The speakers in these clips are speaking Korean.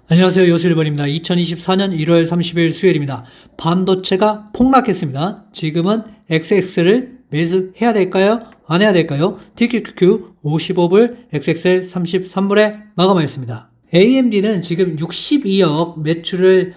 안녕하세요. 요술번입니다. 2024년 1월 30일 수요일입니다. 반도체가 폭락했습니다. 지금은 XX를 매수해야 될까요? 안 해야 될까요? TQQQ 55불, XXL 33불에 마감하였습니다. AMD는 지금 62억 매출을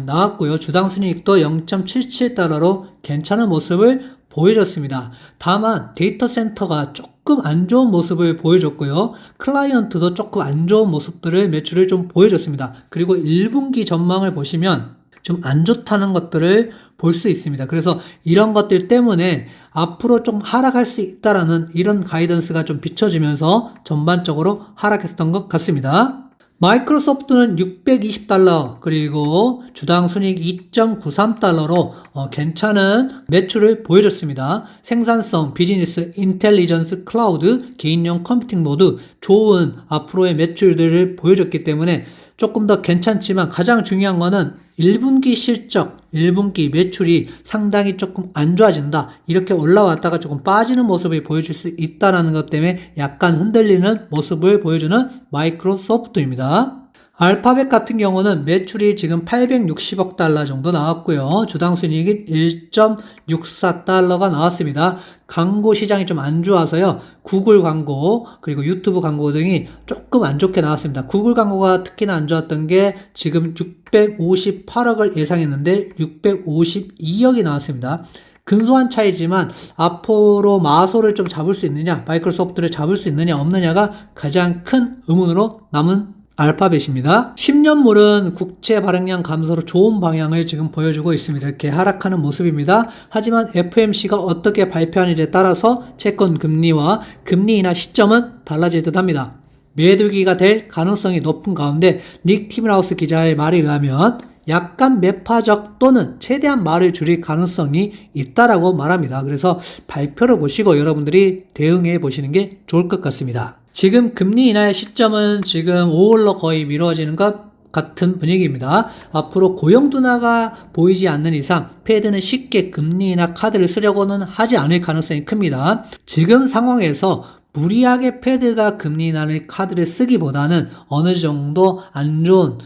나왔고요. 주당 순이익도 0.77달러로 괜찮은 모습을 보여줬습니다. 다만 데이터 센터가 조금 안 좋은 모습을 보여줬고요. 클라이언트도 조금 안 좋은 모습들을 매출을 좀 보여줬습니다. 그리고 1분기 전망을 보시면 좀 안 좋다는 것들을 볼 수 있습니다. 그래서 이런 것들 때문에 앞으로 좀 하락할 수 있다라는 이런 가이던스가 좀 비춰지면서 전반적으로 하락했던 것 같습니다. 마이크로소프트는 620달러 그리고 주당 순이익 2.93달러로 괜찮은 매출을 보여줬습니다. 생산성, 비즈니스, 인텔리전스, 클라우드, 개인용 컴퓨팅 모두 좋은 앞으로의 매출들을 보여줬기 때문에 조금 더 괜찮지만 가장 중요한 거는 1분기 실적, 1분기 매출이 상당히 조금 안 좋아진다. 이렇게 올라왔다가 조금 빠지는 모습을 보여줄 수 있다는 것 때문에 약간 흔들리는 모습을 보여주는 마이크로소프트입니다. 알파벳 같은 경우는 매출이 지금 860억 달러 정도 나왔고요. 주당 순이익이 1.64달러가 나왔습니다. 광고 시장이 좀 안 좋아서요. 구글 광고 그리고 유튜브 광고 등이 조금 안 좋게 나왔습니다. 구글 광고가 특히나 안 좋았던 게 지금 658억을 예상했는데 652억이 나왔습니다. 근소한 차이지만 앞으로 마소를 좀 잡을 수 있느냐, 마이크로소프트를 잡을 수 있느냐 없느냐가 가장 큰 의문으로 남은 알파벳입니다. 10년물은 국채 발행량 감소로 좋은 방향을 지금 보여주고 있습니다. 이렇게 하락하는 모습입니다. 하지만 FMC가 어떻게 발표하느냐에 따라서 채권 금리와 금리 인하 시점은 달라질 듯 합니다. 매도기가 될 가능성이 높은 가운데 닉 티밀하우스 기자의 말에 의하면 약간 매파적 또는 최대한 말을 줄일 가능성이 있다라고 말합니다. 그래서 발표를 보시고 여러분들이 대응해 보시는 게 좋을 것 같습니다. 지금 금리 인하의 시점은 지금 5월로 거의 미뤄지는 것 같은 분위기입니다. 앞으로 고용 둔화가 보이지 않는 이상 패드는 쉽게 금리 인하 카드를 쓰려고는 하지 않을 가능성이 큽니다. 지금 상황에서 무리하게 패드가 금리 인하의 카드를 쓰기보다는 어느 정도 안 좋은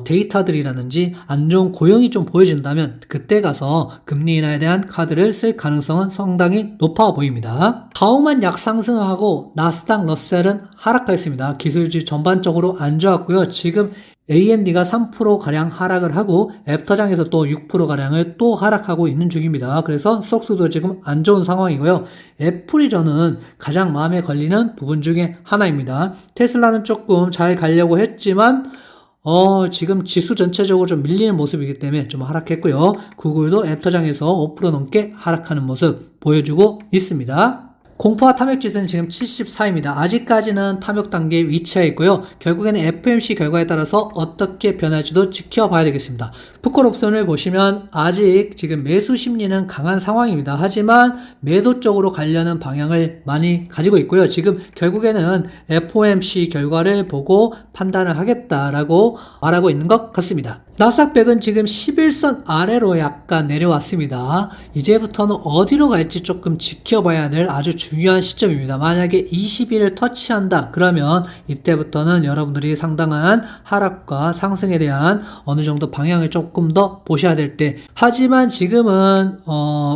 데이터들이라든지 안 좋은 고용이 좀 보여진다면 그때 가서 금리 인하에 대한 카드를 쓸 가능성은 상당히 높아 보입니다. 다우만 약상승하고 나스닥 러셀은 하락하였습니다. 기술주 전반적으로 안 좋았고요. 지금 AMD가 3%가량 하락을 하고 애프터장에서 또 6%가량을 또 하락하고 있는 중입니다. 그래서 스톡스도 지금 안 좋은 상황이고요. 애플이 저는 가장 마음에 걸리는 부분 중에 하나입니다. 테슬라는 조금 잘 가려고 했지만 지금 지수 전체적으로 좀 밀리는 모습이기 때문에 좀 하락했고요. 구글도 애프터장에서 5% 넘게 하락하는 모습 보여주고 있습니다. 공포와 탐욕 지수는 지금 74입니다. 아직까지는 탐욕 단계에 위치해 있고요. 결국에는 FMC 결과에 따라서 어떻게 변할지도 지켜봐야 되겠습니다. 풋콜 옵션을 보시면 아직 지금 매수 심리는 강한 상황입니다. 하지만 매도 쪽으로 가려는 방향을 많이 가지고 있고요. 지금 결국에는 FOMC 결과를 보고 판단을 하겠다라고 말하고 있는 것 같습니다. 나스닥100은 지금 11선 아래로 약간 내려왔습니다. 이제부터는 어디로 갈지 조금 지켜봐야 될 아주 중요한 시점입니다. 만약에 20일을 터치한다 그러면 이때부터는 여러분들이 상당한 하락과 상승에 대한 어느 정도 방향을 조금 더 보셔야 될 때, 하지만 지금은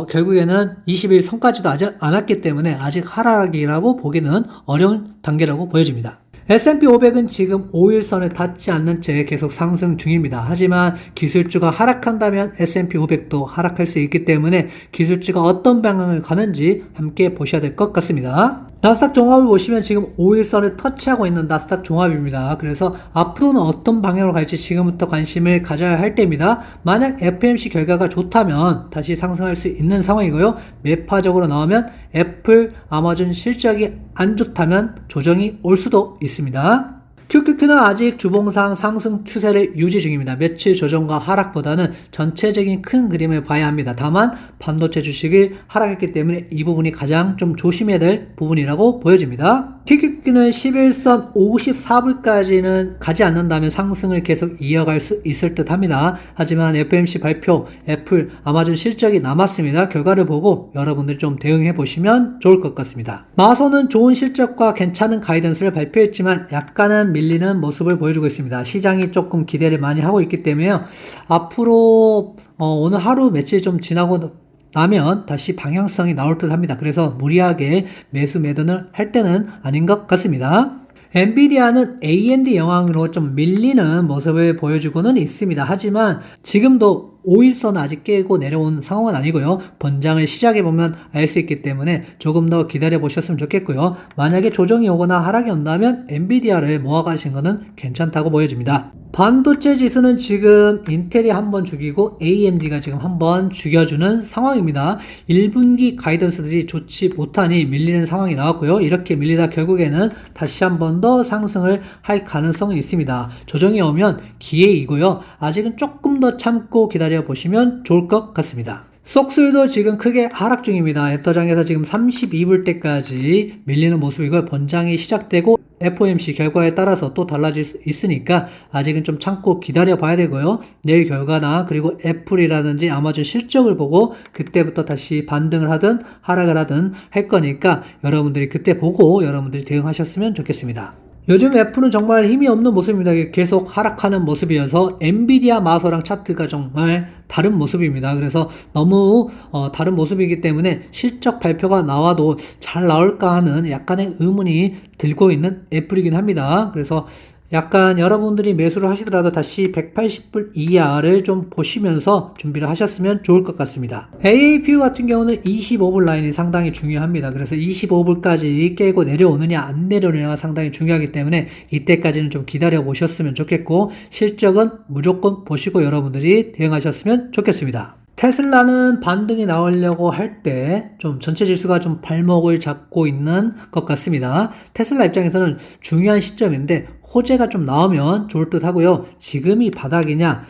결국에는 20일 선까지도 아직 안 왔기 때문에 아직 하락이라고 보기는 어려운 단계라고 보여집니다. S&P 500은 지금 5일선에 닿지 않는 채 계속 상승 중입니다. 하지만 기술주가 하락한다면 S&P 500도 하락할 수 있기 때문에 기술주가 어떤 방향을 가는지 함께 보셔야 될 것 같습니다. 나스닥 종합을 보시면 지금 5일선을 터치하고 있는 나스닥 종합입니다. 그래서 앞으로는 어떤 방향으로 갈지 지금부터 관심을 가져야 할 때입니다. 만약 FMC 결과가 좋다면 다시 상승할 수 있는 상황이고요. 매파적으로 나오면 애플, 아마존 실적이 안 좋다면 조정이 올 수도 있습니다. QQQ는 아직 주봉상 상승 추세를 유지 중입니다. 매출 조정과 하락보다는 전체적인 큰 그림을 봐야 합니다. 다만 반도체 주식이 하락했기 때문에 이 부분이 가장 좀 조심해야 될 부분이라고 보여집니다. TQQ는 11선 54불까지는 가지 않는다면 상승을 계속 이어갈 수 있을 듯 합니다. 하지만 FOMC 발표, 애플, 아마존 실적이 남았습니다. 결과를 보고 여러분들이 좀 대응해 보시면 좋을 것 같습니다. 마소는 좋은 실적과 괜찮은 가이던스를 발표했지만 약간은 밀리는 모습을 보여주고 있습니다. 시장이 조금 기대를 많이 하고 있기 때문에요. 앞으로 오늘 하루 며칠 좀 지나고 나면 다시 방향성이 나올 듯 합니다. 그래서 무리하게 매수 매도를 할 때는 아닌 것 같습니다. 엔비디아는 AMD 영향으로 좀 밀리는 모습을 보여주고는 있습니다. 하지만 지금도 5일선 아직 깨고 내려온 상황은 아니고요. 번장을 시작해보면 알 수 있기 때문에 조금 더 기다려 보셨으면 좋겠고요. 만약에 조정이 오거나 하락이 온다면 엔비디아를 모아가신 것은 괜찮다고 보여집니다. 반도체 지수는 지금 인텔이 한번 죽이고 AMD가 지금 한번 죽여주는 상황입니다. 1분기 가이던스들이 좋지 못하니 밀리는 상황이 나왔고요. 이렇게 밀리다 결국에는 다시 한번 더 상승을 할 가능성이 있습니다. 조정이 오면 기회이고요. 아직은 조금 더 참고 기다려 보시면 좋을 것 같습니다. 속술도 지금 크게 하락 중입니다. 애터장에서 지금 32불 때까지 밀리는 모습이고 번장이 시작되고 FOMC 결과에 따라서 또 달라질 수 있으니까 아직은 좀 참고 기다려 봐야 되고요. 내일 결과나 그리고 애플이라든지 아마존 실적을 보고 그때부터 다시 반등을 하든 하락을 하든 할 거니까 여러분들이 그때 보고 여러분들이 대응하셨으면 좋겠습니다. 요즘 애플은 정말 힘이 없는 모습입니다. 계속 하락하는 모습이어서 엔비디아 마소랑 차트가 정말 다른 모습입니다. 그래서 너무 다른 모습이기 때문에 실적 발표가 나와도 잘 나올까 하는 약간의 의문이 들고 있는 애플이긴 합니다. 그래서 약간 여러분들이 매수를 하시더라도 다시 180불 이하를 좀 보시면서 준비를 하셨으면 좋을 것 같습니다. AAPU 같은 경우는 25불 라인이 상당히 중요합니다. 그래서 25불까지 깨고 내려오느냐 안 내려오느냐가 상당히 중요하기 때문에 이때까지는 좀 기다려 보셨으면 좋겠고 실적은 무조건 보시고 여러분들이 대응하셨으면 좋겠습니다. 테슬라는 반등이 나오려고 할 때 좀 전체 지수가 좀 발목을 잡고 있는 것 같습니다. 테슬라 입장에서는 중요한 시점인데 호재가 좀 나오면 좋을 듯 하고요. 지금이 바닥이냐?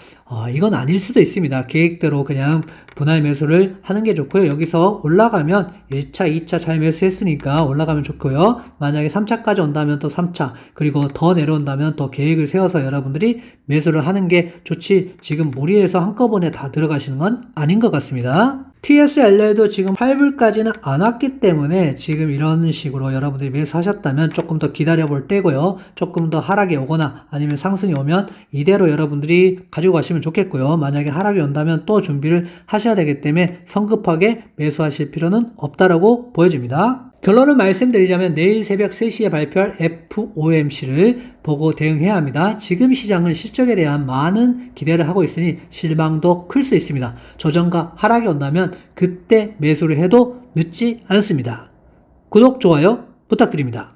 이건 아닐 수도 있습니다. 계획대로 그냥 분할 매수를 하는 게 좋고요. 여기서 올라가면 1차, 2차 잘 매수했으니까 올라가면 좋고요. 만약에 3차까지 온다면 또 3차, 그리고 더 내려온다면 더 계획을 세워서 여러분들이 매수를 하는 게 좋지 지금 무리해서 한꺼번에 다 들어가시는 건 아닌 것 같습니다. TSLA도 지금 8불까지는 안 왔기 때문에 지금 이런 식으로 여러분들이 매수하셨다면 조금 더 기다려 볼 때고요. 조금 더 하락이 오거나 아니면 상승이 오면 이대로 여러분들이 가지고 가시면 좋겠고요. 만약에 하락이 온다면 또 준비를 하셔야 되기 때문에 성급하게 매수하실 필요는 없다라고 보여집니다. 결론을 말씀드리자면 내일 새벽 3시에 발표할 FOMC를 보고 대응해야 합니다. 지금 시장은 실적에 대한 많은 기대를 하고 있으니 실망도 클 수 있습니다. 조정과 하락이 온다면 그때 매수를 해도 늦지 않습니다. 구독, 좋아요 부탁드립니다.